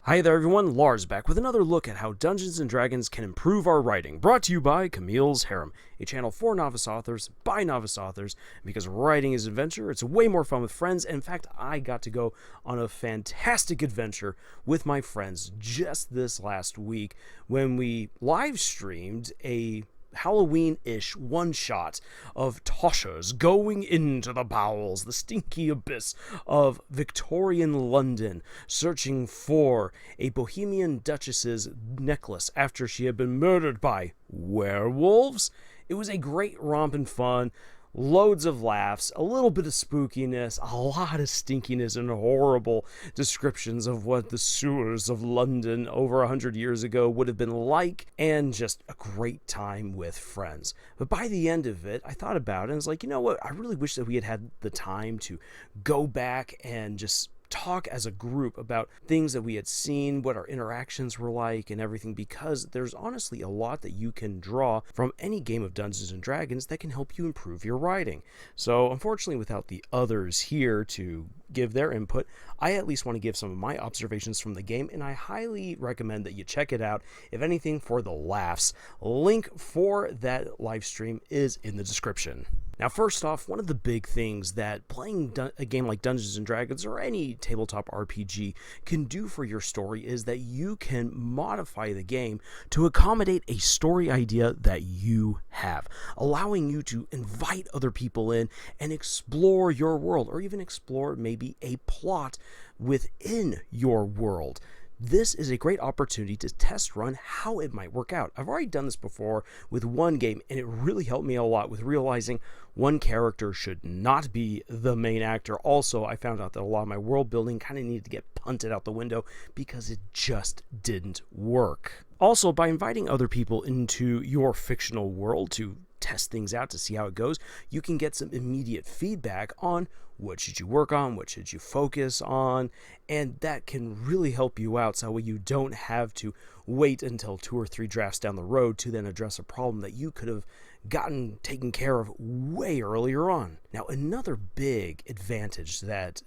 Hi there everyone, Lars back with another look at how Dungeons & Dragons can improve our writing, brought to you by Camille's Harem, a channel for novice authors, by novice authors, because writing is adventure, it's way more fun with friends, and in fact, I got to go on a fantastic adventure with my friends just this last week when we live streamed a Halloween-ish one-shot of Toshas going into the bowels, the stinky abyss of Victorian London, searching for a Bohemian Duchess's necklace after she had been murdered by werewolves. It was a great romp and fun. Loads of laughs, a little bit of spookiness, a lot of stinkiness, and horrible descriptions of what the sewers of London over 100 years ago would have been like, and just a great time with friends. But by the end of it, I thought about it and was like, you know what, I really wish that we had the time to go back and just talk as a group about things that we had seen, what our interactions were like, and everything, because there's honestly a lot that you can draw from any game of Dungeons & Dragons that can help you improve your writing. So unfortunately, without the others here to give their input, I at least want to give some of my observations from the game, and I highly recommend that you check it out, if anything, for the laughs. Link for that live stream is in the description. Now, first off, one of the big things that playing a game like Dungeons & Dragons or any tabletop RPG can do for your story is that you can modify the game to accommodate a story idea that you have, allowing you to invite other people in and explore your world, or even explore maybe a plot within your world. This is a great opportunity to test run how it might work out. I've already done this before with one game, and it really helped me a lot with realizing one character should not be the main actor. Also, I found out that a lot of my world building kind of needed to get punted out the window because it just didn't work. Also, by inviting other people into your fictional world to test things out to see how it goes, you can get some immediate feedback on what should you work on, what should you focus on, and that can really help you out so you don't have to wait until 2 or 3 drafts down the road to then address a problem that you could have gotten taken care of way earlier on. Now, another big advantage that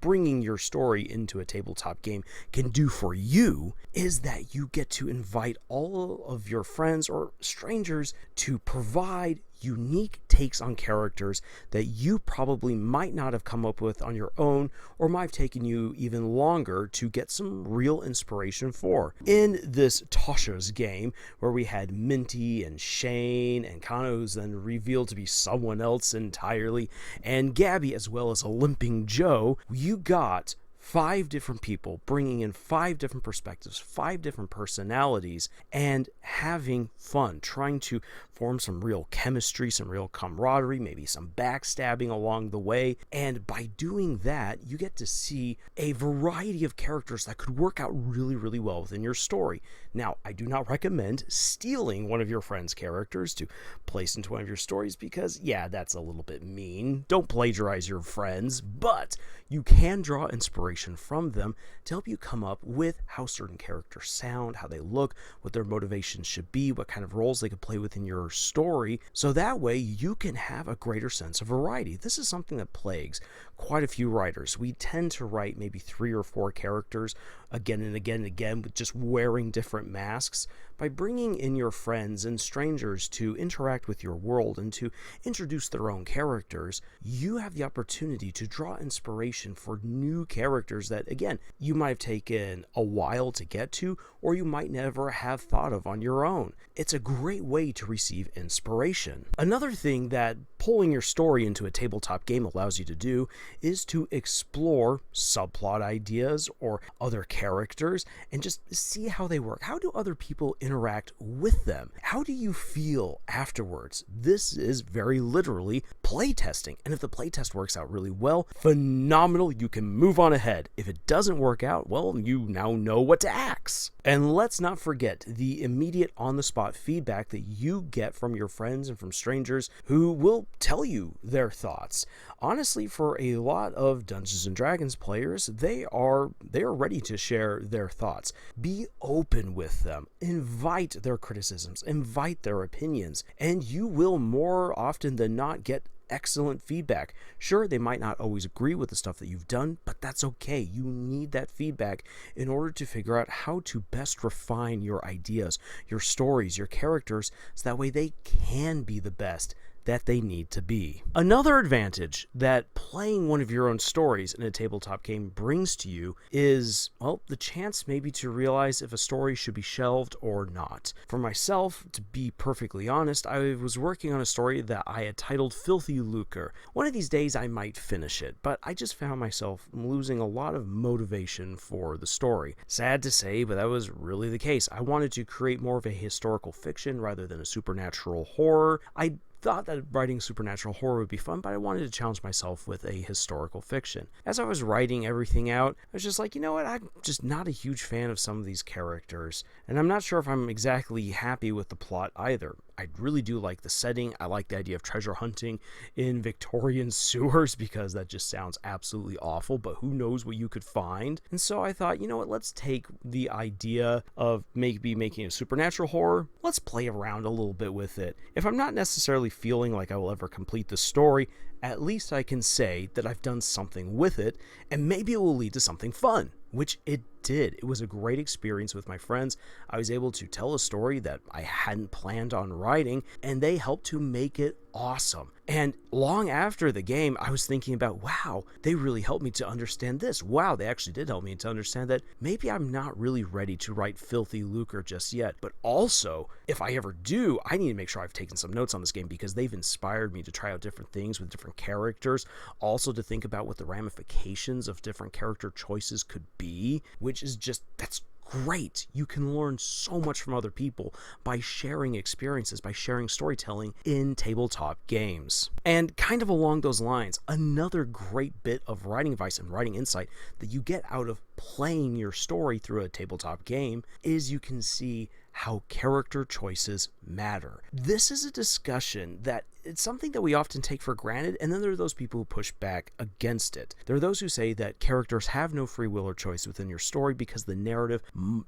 bringing your story into a tabletop game can do for you is that you get to invite all of your friends or strangers to provide unique takes on characters that you probably might not have come up with on your own, or might have taken you even longer to get some real inspiration for. In this Tasha's game, where we had Minty and Shane and Kano, who's then revealed to be someone else entirely, and Gabby, as well as a limping Joe, you got 5 different people bringing in 5 different perspectives, 5 different personalities, and having fun, trying to form some real chemistry, some real camaraderie, maybe some backstabbing along the way. And by doing that, you get to see a variety of characters that could work out really, really well within your story. Now, I do not recommend stealing one of your friend's characters to place into one of your stories because, yeah, that's a little bit mean. Don't plagiarize your friends, but you can draw inspiration from them to help you come up with how certain characters sound, how they look, what their motivations should be, what kind of roles they could play within your story, so that way you can have a greater sense of variety. This is something that plagues quite a few writers. We tend to write maybe 3 or 4 characters again and again and again with just wearing different masks. By bringing in your friends and strangers to interact with your world and to introduce their own characters, you have the opportunity to draw inspiration for new characters that, again, you might have taken a while to get to, or you might never have thought of on your own. It's a great way to receive inspiration. Another thing that pulling your story into a tabletop game allows you to do is to explore subplot ideas or other characters and just see how they work. How do other people interact with them? How do you feel afterwards? This is very literally playtesting. And if the playtest works out really well, phenomenal, you can move on ahead. If it doesn't work out, well, you now know what to axe. And let's not forget the immediate on-the-spot feedback that you get from your friends and from strangers who will tell you their thoughts. Honestly, for a lot of Dungeons & Dragons players, they are ready to share their thoughts. Be open with them. Invite their criticisms. Invite their opinions. And you will more often than not get excellent feedback. Sure, they might not always agree with the stuff that you've done, but that's okay. You need that feedback in order to figure out how to best refine your ideas, your stories, your characters, so that way they can be the best that they need to be. Another advantage that playing one of your own stories in a tabletop game brings to you is, well, the chance maybe to realize if a story should be shelved or not. For myself, to be perfectly honest, I was working on a story that I had titled Filthy Lucre. One of these days I might finish it, but I just found myself losing a lot of motivation for the story. Sad to say, but that was really the case. I wanted to create more of a historical fiction rather than a supernatural horror. I thought that writing supernatural horror would be fun, but I wanted to challenge myself with a historical fiction. As I was writing everything out, I was just like, you know what, I'm just not a huge fan of some of these characters, and I'm not sure if I'm exactly happy with the plot either. I really do like the setting. I like the idea of treasure hunting in Victorian sewers because that just sounds absolutely awful, but who knows what you could find. And so I thought, you know what, let's take the idea of maybe making a supernatural horror, let's play around a little bit with it. If I'm not necessarily feeling like I will ever complete the story, at least I can say that I've done something with it, and maybe it will lead to something fun, which it did. It was a great experience with my friends. I was able to tell a story that I hadn't planned on writing, and they helped to make it awesome. And long after the game, I was thinking about, wow, they really helped me to understand this. Wow, they actually did help me to understand that maybe I'm not really ready to write Filthy Lucre just yet. But also, if I ever do, I need to make sure I've taken some notes on this game because they've inspired me to try out different things with different characters. Also to think about what the ramifications of different character choices could be, which is just, that's great. You can learn so much from other people by sharing experiences, by sharing storytelling in tabletop games. And kind of along those lines, another great bit of writing advice and writing insight that you get out of playing your story through a tabletop game is you can see how character choices matter. This is a discussion that it's something that we often take for granted, and then there are those people who push back against it. There are those who say that characters have no free will or choice within your story because the narrative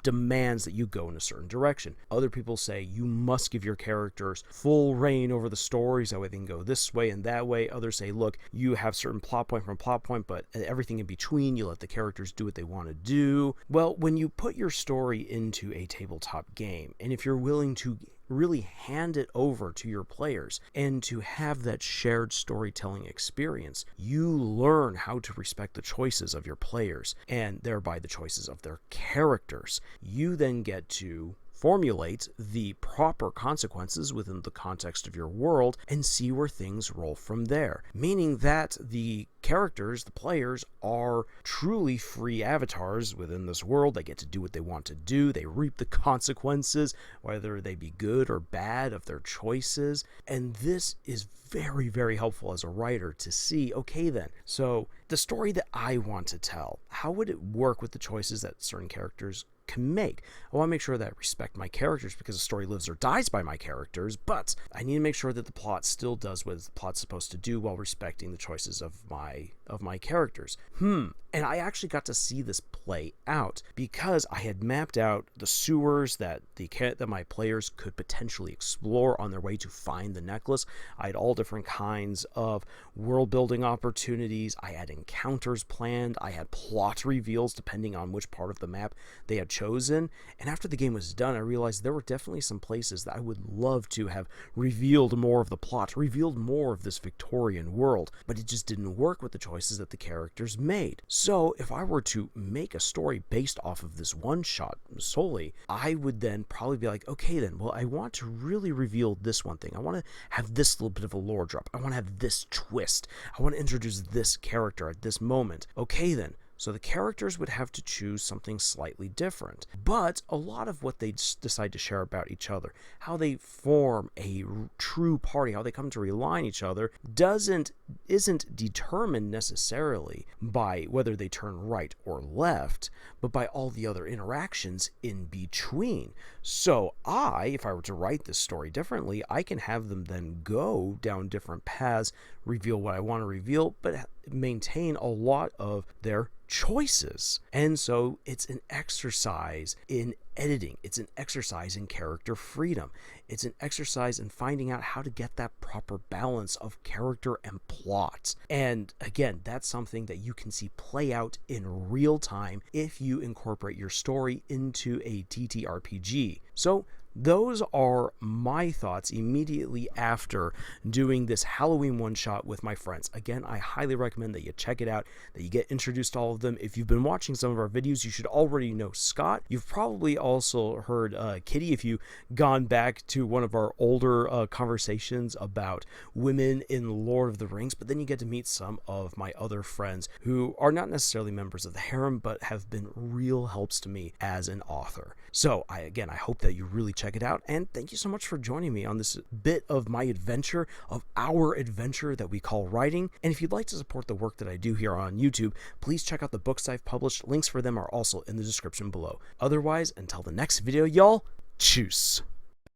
demands that you go in a certain direction. Other people say you must give your characters full reign over the stories, that way they can go this way and that way. Others say, look, you have certain plot point from plot point, but everything in between, you let the characters do what they want to do. Well, when you put your story into a tabletop game, and if you're willing to really hand it over to your players and to have that shared storytelling experience, you learn how to respect the choices of your players and thereby the choices of their characters. You then get to formulate the proper consequences within the context of your world and see where things roll from there. Meaning that the characters, the players, are truly free avatars within this world. They get to do what they want to do. They reap the consequences, whether they be good or bad, of their choices. And this is very, very helpful as a writer to see, okay then, so the story that I want to tell, how would it work with the choices that certain characters can make? I want to make sure that I respect my characters because the story lives or dies by my characters, but I need to make sure that the plot still does what the plot's supposed to do while respecting the choices of my characters. And I actually got to see this play out because I had mapped out the sewers that my players could potentially explore on their way to find the necklace. I had all different kinds of world building opportunities. I had encounters planned. I had plot reveals depending on which part of the map they had chosen. And after the game was done, I realized there were definitely some places that I would love to have revealed more of the plot, revealed more of this Victorian world, but it just didn't work with the choices that the characters made. So if I were to make a story based off of this one shot solely, I would then probably be like, okay then, well, I want to really reveal this one thing. I want to have this little bit of a lore drop. I want to have this twist. I want to introduce this character at this moment. Okay then. So the characters would have to choose something slightly different. But a lot of what they decide to share about each other, how they form a true party, how they come to rely on each other, doesn't isn't determined necessarily by whether they turn right or left, but by all the other interactions in between. So if I were to write this story differently, I can have them then go down different paths, reveal what I want to reveal, but maintain a lot of their choices. And so it's an exercise in editing. It's an exercise in character freedom. It's an exercise in finding out how to get that proper balance of character and plot. And again, that's something that you can see play out in real time if you incorporate your story into a TTRPG. So those are my thoughts immediately after doing this Halloween one-shot with my friends. Again, I highly recommend that you check it out, that you get introduced to all of them. If you've been watching some of our videos, you should already know Scott. You've probably also heard Kitty if you've gone back to one of our older conversations about women in Lord of the Rings, but then you get to meet some of my other friends who are not necessarily members of the Harem, but have been real helps to me as an author. So I hope that you really check it out, and thank you so much for joining me on this bit of my adventure, of our adventure that we call writing. And if you'd like to support the work that I do here on YouTube, please check out the books I've published. Links for them are also in the description below. Otherwise, until the next video, y'all, tschüss.